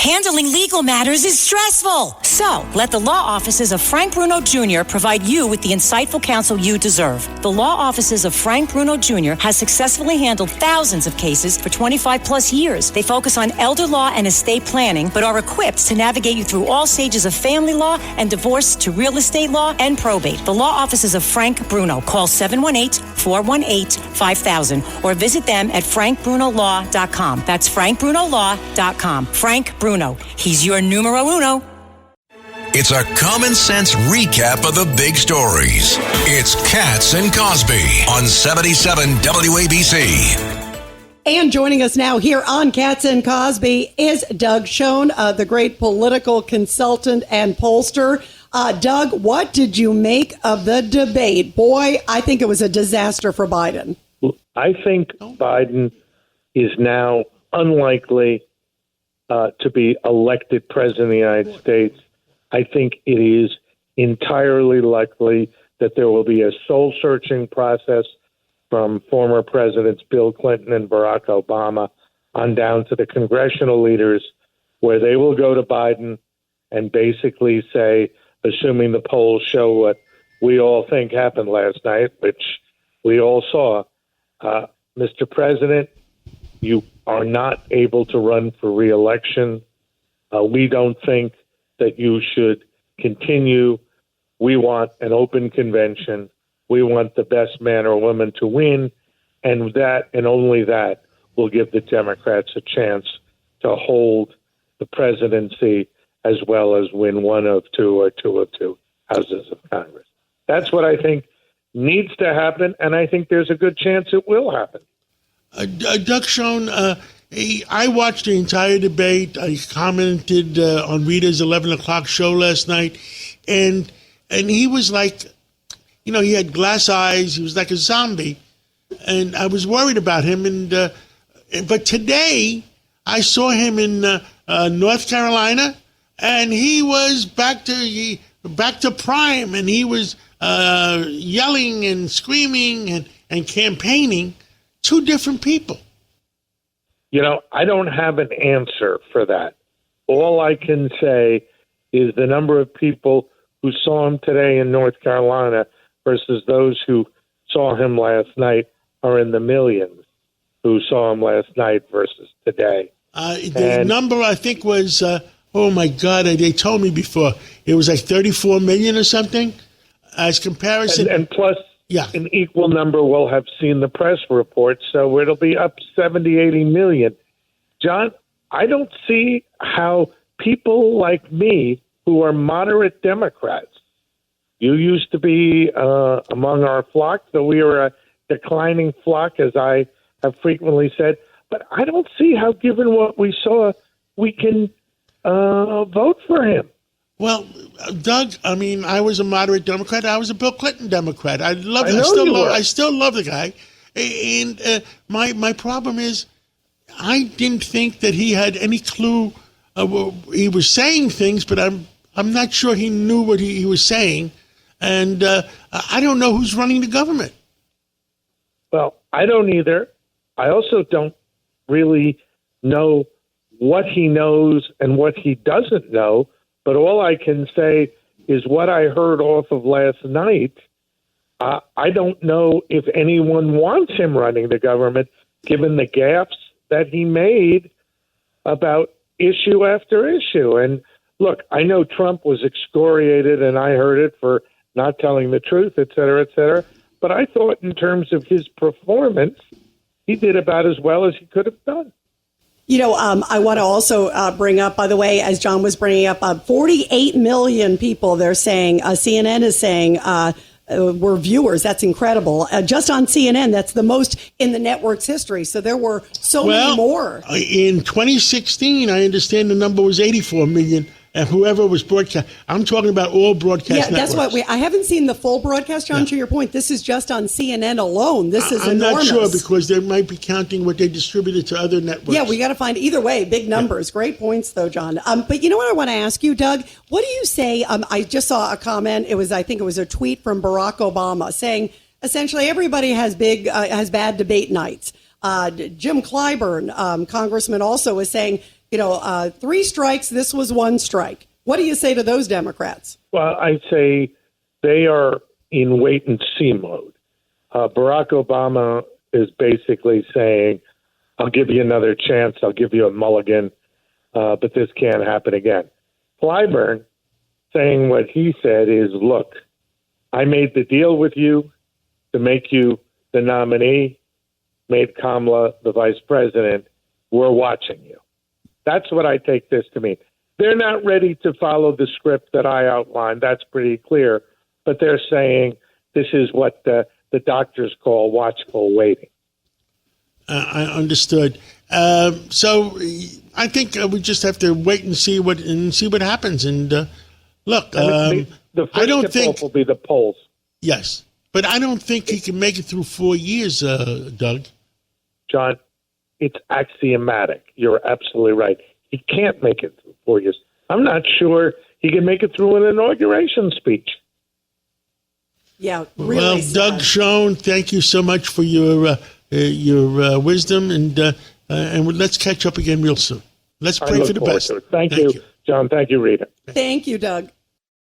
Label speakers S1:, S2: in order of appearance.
S1: Handling legal matters is stressful. So, let the law offices of Frank Bruno Jr. provide you with the insightful counsel you deserve. The law offices of Frank Bruno Jr. has successfully handled thousands of cases for 25 plus years. They focus on elder law and estate planning, but are equipped to navigate you through all stages of family law and divorce to real estate law and probate. The law offices of Frank Bruno. Call 718-418-5000 or visit them at frankbrunolaw.com. That's frankbrunolaw.com. Frank Bruno. He's your numero uno.
S2: It's a common sense recap of the big stories. It's Katz and Cosby on 77 WABC.
S3: And joining us now here on Katz and Cosby is Doug Schoen, the great political consultant and pollster. Doug, what did you make of the debate? Boy, I think it was a disaster for Biden.
S4: I think Biden is now unlikely to be elected president of the United States. I think it is entirely likely that there will be a soul-searching process from former presidents Bill Clinton and Barack Obama on down to the congressional leaders, where they will go to Biden and basically say, assuming the polls show what we all think happened last night, which we all saw, Mr. President, you are not able to run for re-election. We don't think that you should continue. We want an open convention. We want the best man or woman to win, and that and only that will give the Democrats a chance to hold the presidency as well as win one of two or two of two houses of Congress. That's what I think needs to happen, and I think there's a good chance it will happen.
S5: Doug Schoen, I watched the entire debate. I commented on Rita's 11 o'clock show last night, and he was like, you know, he had glass eyes. He was like a zombie, and I was worried about him. But today I saw him in North Carolina, and he was back to prime, and he was yelling and screaming and campaigning. Two different people.
S4: You know, I don't have an answer for that. All I can say is the number of people who saw him today in North Carolina versus those who saw him last night are in the millions who saw him last night versus today.
S5: The number, I think, was, oh, my God, they told me before, it was like 34 million or something as comparison.
S4: And plus,
S5: yeah,
S4: an equal number will have seen the press report, so it'll be up 70, 80 million. John, I don't see how people like me who are moderate Democrats, you used to be among our flock, though we were a declining flock, as I have frequently said, but I don't see how, given what we saw, we can vote for him.
S5: Well, Doug, I mean, I was a moderate Democrat. I was a Bill Clinton Democrat. I still love the guy. And my problem is, I didn't think that he had any clue. He was saying things, but I'm not sure he knew what he was saying. And I don't know who's running the government.
S4: Well, I don't either. I also don't really know what he knows and what he doesn't know. But all I can say is what I heard off of last night. I don't know if anyone wants him running the government, given the gaffes that he made about issue after issue. And look, I know Trump was excoriated, and I heard it for not telling the truth, et cetera, et cetera. But I thought in terms of his performance, he did about as well as he could have done.
S3: You know, I want to also bring up, by the way, as John was bringing up, 48 million people, they're saying, CNN is saying, were viewers. That's incredible. Just on CNN, that's the most in the network's history. So there were many more.
S5: In 2016, I understand the number was 84 million. And whoever was broadcast, I'm talking about all broadcast networks.
S3: Yeah, that's what I haven't seen the full broadcast, John, to your point. This is just on CNN alone. This is enormous.
S5: I'm not sure, because they might be counting what they distributed to other networks.
S3: Yeah, we got to find either way, big numbers. Yeah. Great points, though, John. But you know what I want to ask you, Doug? What do you say? I just saw a comment. I think it was a tweet from Barack Obama saying, essentially, everybody has bad debate nights. Jim Clyburn, congressman, also was saying, 3 strikes, this was 1 strike. What do you say to those Democrats?
S4: Well, I'd say they are in wait-and-see mode. Barack Obama is basically saying, I'll give you another chance, I'll give you a mulligan, but this can't happen again. Clyburn saying what he said is, look, I made the deal with you to make you the nominee, made Kamala the vice president. We're watching you. That's what I take this to mean. They're not ready to follow the script that I outlined. That's pretty clear. But they're saying this is what the doctors call watchful waiting.
S5: I understood. So I think we just have to wait and see what happens. And look,
S4: the first
S5: I don't think
S4: will be the polls.
S5: Yes, but I don't think he can make it through 4 years, Doug.
S4: John, it's axiomatic. You're absolutely right. He can't make it through 4 years. I'm not sure he can make it through an inauguration speech.
S3: Yeah, really
S5: well,
S3: sad.
S5: Doug Schoen, thank you so much for your wisdom, and let's catch up again real soon. Let's pray for the best.
S4: Thank you, John. Thank you, Rita.
S3: Thank you, Doug.